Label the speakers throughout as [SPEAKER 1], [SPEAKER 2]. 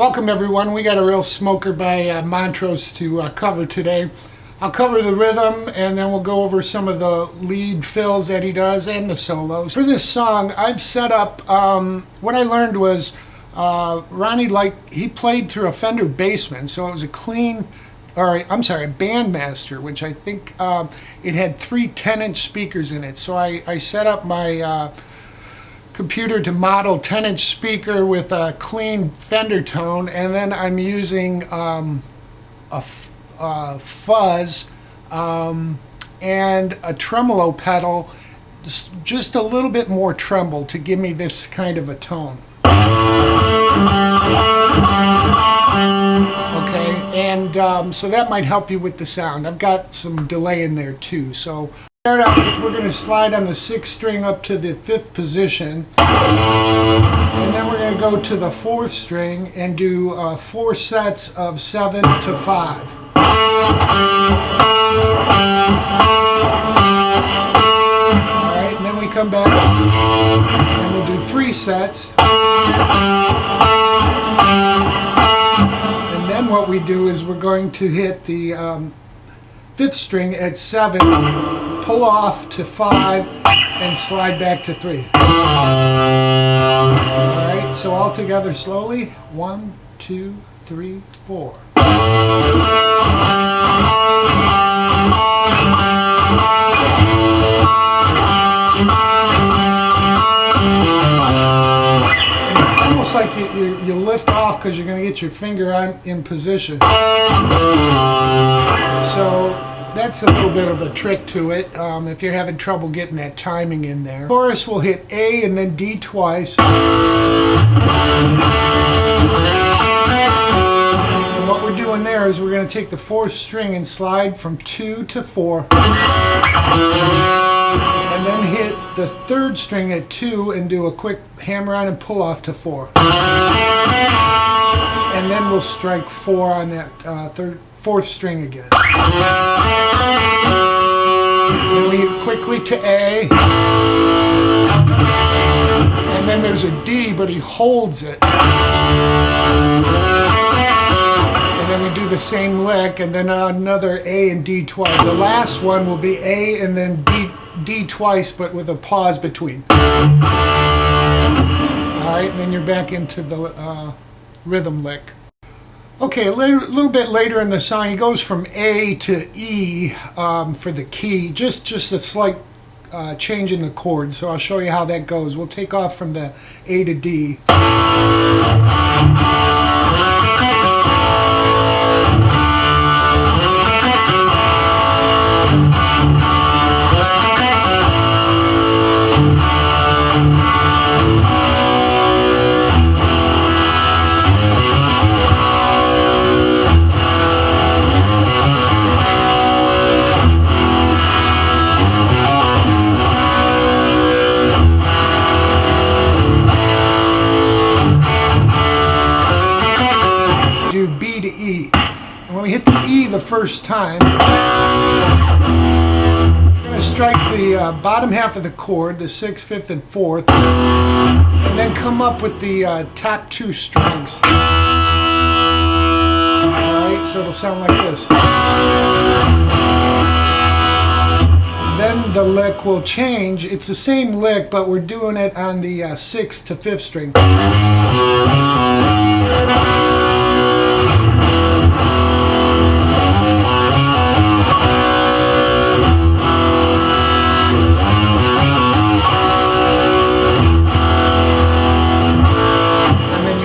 [SPEAKER 1] Welcome everyone. We got a real smoker by Montrose to cover today. I'll cover the rhythm and then we'll go over some of the lead fills that he does and the solos. For this song, I've set up, what I learned was Ronnie, he played through a Fender Bassman, so it was a clean, or I'm sorry, a Bandmaster, which I think it had 3 10-inch speakers in it. So I set up my computer to model 10-inch speaker with a clean Fender tone, and then I'm using a fuzz and a tremolo pedal, just a little bit more tremble to give me this kind of a tone. Okay, and so that might help you with the sound. I've got some delay in there too. So start out with, we're going to slide on the 6th string up to the 5th position, and then we're going to go to the 4th string and do 4 sets of 7 to 5. Alright, and then we come back and we'll do 3 sets. And then what we do is we're going to hit the 5th string at 7, pull off to 5, and slide back to 3. Alright, so all together slowly. 1, 2, 3, 4. And it's almost like you lift off because you're going to get your finger in position. So that's a little bit of a trick to it if you're having trouble getting that timing in there. Chorus will hit A and then D twice. And what we're doing there is we're going to take the 4th string and slide from 2 to 4. And then hit the 3rd string at 2 and do a quick hammer on and pull off to 4. And then we'll strike 4 on that 4th string again. Then we hit quickly to A. And then there's a D, but he holds it. And then we do the same lick, and then another A and D twice. The last one will be A and then D twice, but with a pause between. Alright, and then you're back into the rhythm lick. Okay, a little bit later in the song, he goes from A to E for the key, just a slight change in the chord. So I'll show you how that goes. We'll take off from the A to D. B to E. And when we hit the E the first time, we're going to strike the bottom half of the chord, the 6th, 5th, and 4th, and then come up with the top 2 strings. Alright, so it'll sound like this. Then the lick will change. It's the same lick, but we're doing it on the 6th to 5th string.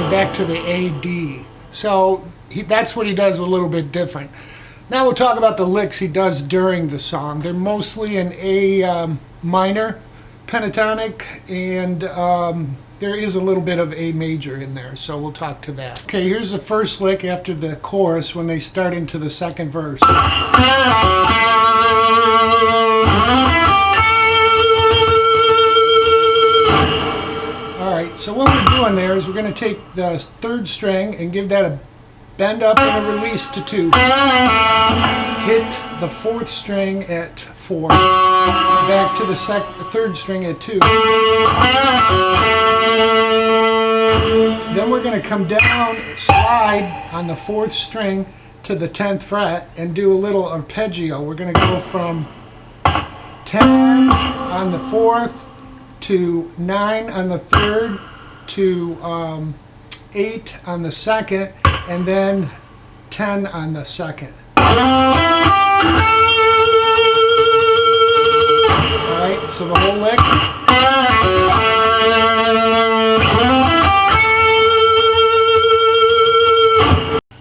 [SPEAKER 1] Back to the A, D. So that's what he does a little bit different. Now we'll talk about the licks he does during the song. They're mostly in A minor pentatonic, and there is a little bit of A major in there, so we'll talk to that. Okay, here's the first lick after the chorus when they start into the 2nd verse. Alright, so what we're doing there is we're going to take the 3rd string and give that a bend up and a release to 2. Hit the 4th string at 4. Back to the 3rd string at 2. Then we're going to come down, slide on the 4th string to the 10th fret and do a little arpeggio. We're going to go from 10 on the 4th to 9 on the 3rd to 8 on the 2nd, and then 10 on the 2nd. Alright, so the whole lick.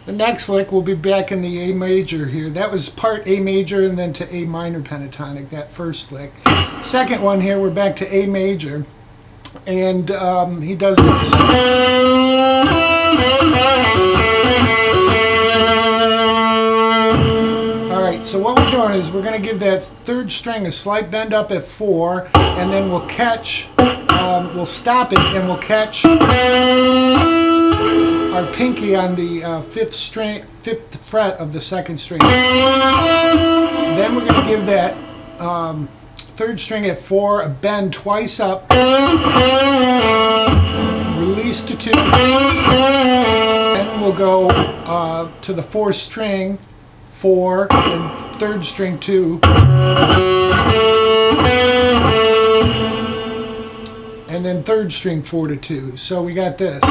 [SPEAKER 1] The next lick will be back in the A major here. That was part A major and then to A minor pentatonic, that first lick. Second one here, we're back to A major. And he does this. Alright, so what we're doing is we're going to give that 3rd string a slight bend up at 4, and then we'll catch, we'll stop it and we'll catch our pinky on the 5th fret of the 2nd string. Then we're going to give that 3rd string at 4 a bend twice up, release to 2, then we'll go to the 4th string 4 and 3rd string 2, and then 3rd string 4 to 2. So we got this.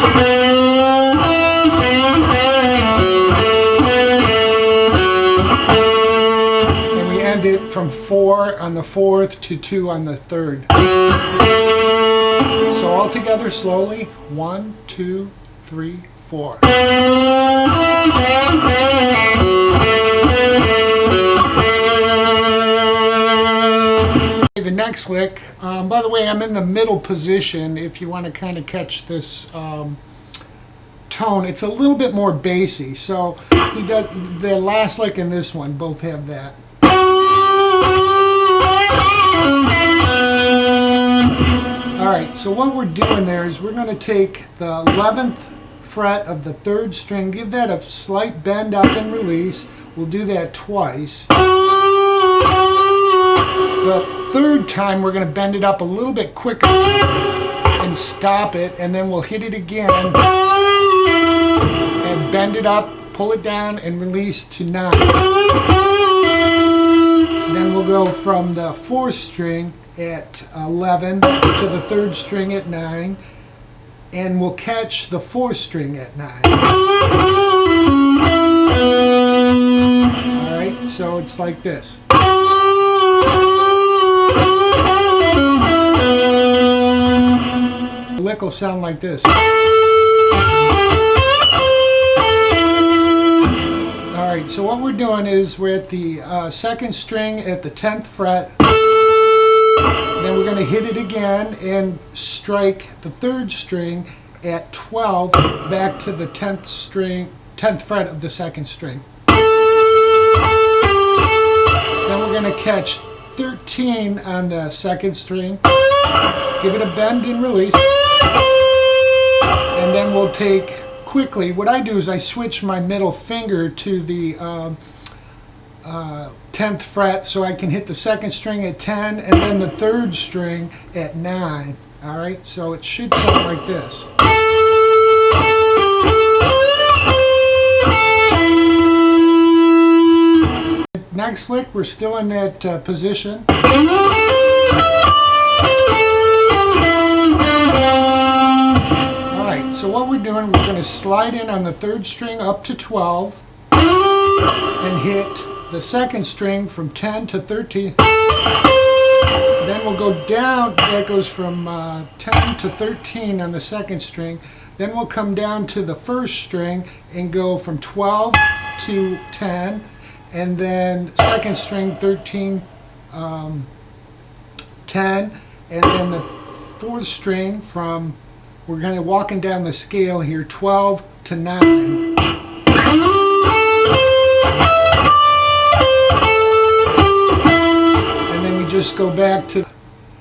[SPEAKER 1] And we end it from 4 on the 4th to 2 on the 3rd. So all together slowly, 1, 2, 3, 4. The next lick, by the way, I'm in the middle position if you want to kind of catch this tone. It's a little bit more bassy, so he does the last lick and this one both have that. Alright, so what we're doing there is we're going to take the 11th fret of the 3rd string, give that a slight bend up and release. We'll do that twice. The 3rd time we're going to bend it up a little bit quicker and stop it, and then we'll hit it again and bend it up, pull it down, and release to 9. Then we'll go from the 4th string at 11 to the 3rd string at 9, and we'll catch the 4th string at 9. Alright, so it's like this. The lick will sound like this. Alright, so what we're doing is we're at the 2nd string at the 10th fret. Then we're going to hit it again and strike the 3rd string at 12 back to the 10th fret of the 2nd string. Then we're going to catch 13 on the 2nd string, give it a bend and release, and then we'll take quickly, what I do is I switch my middle finger to the 10th fret so I can hit the 2nd string at 10 and then the 3rd string at 9. Alright, so it should sound like this. Next lick, we're still in that position. Alright, so what we're doing, we're going to slide in on the 3rd string up to 12 and hit the 2nd string from 10 to 13. Then we'll go down, that goes from 10 to 13 on the 2nd string. Then we'll come down to the 1st string and go from 12 to 10. And then 2nd string 13, 10, and then the 4th string from, we're going to walking down the scale here, 12 to 9. And then we just go back to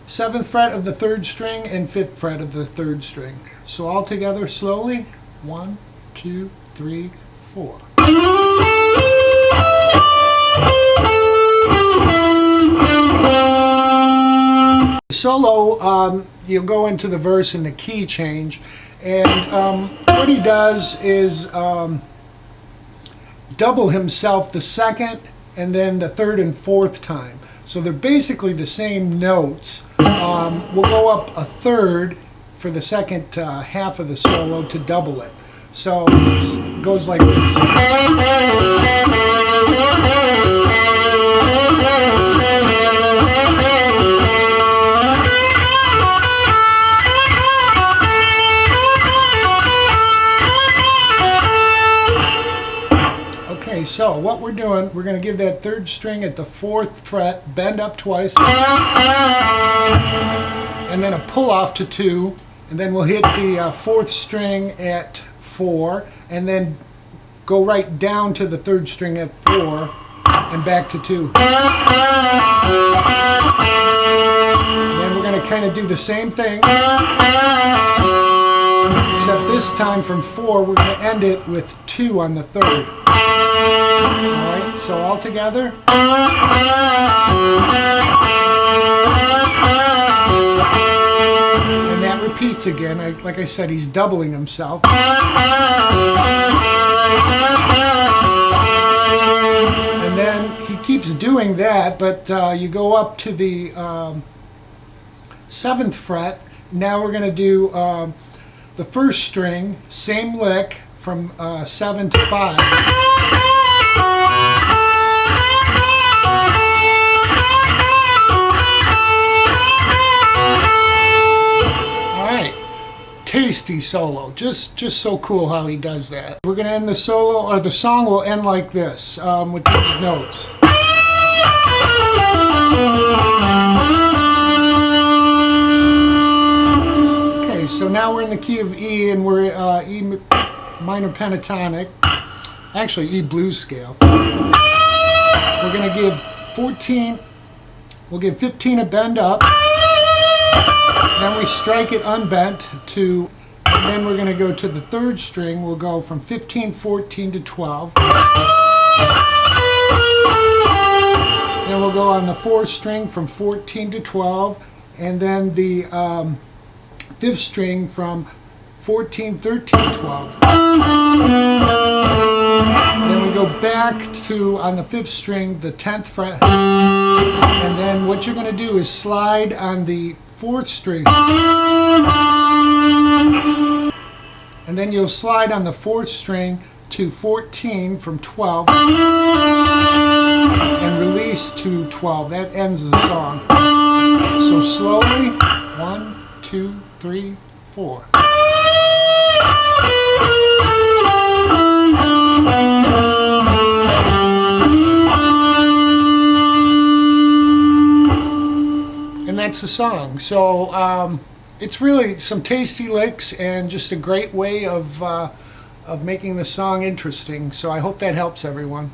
[SPEAKER 1] 7th fret of the 3rd string and 5th fret of the 3rd string. So all together slowly, 1, 2, 3, 4. Solo, you'll go into the verse and the key change, And what he does is double himself the second and then the third and fourth time. So they're basically the same notes. We'll go up a third for the second half of the solo to double it. So it goes like this. Okay, so what we're doing, we're going to give that third string at the 4th fret, bend up twice, and then a pull off to 2, and then we'll hit the 4th string at 4, and then go right down to the 3rd string at 4, and back to 2. And then we're going to kind of do the same thing, except this time from 4, we're going to end it with 2 on the 3rd. Alright, so all together. And that repeats again. Like I said, he's doubling himself. And then he keeps doing that, but you go up to the 7th fret. Now we're going to do the 1st string, same lick from 7 to 5. Tasty solo, just so cool how he does that. We're going to end the solo, or the song will end like this, with these notes. Okay, so now we're in the key of E, and we're E minor pentatonic, actually E blues scale. We're going to give 14, we'll give 15 a bend up. Then we strike it unbent to, and then we're going to go to the 3rd string. We'll go from 15, 14 to 12. Then we'll go on the 4th string from 14 to 12, and then the 5th string from 14, 13, 12. Then we go back to, on the 5th string, the 10th fret, and then what you're going to do is slide on the 4th string, and then you'll slide on the 4th string to 14 from 12 and release to 12. That ends the song. So slowly, 1, 2, 3, 4. And that's the song. So it's really some tasty licks and just a great way of making the song interesting. So I hope that helps everyone.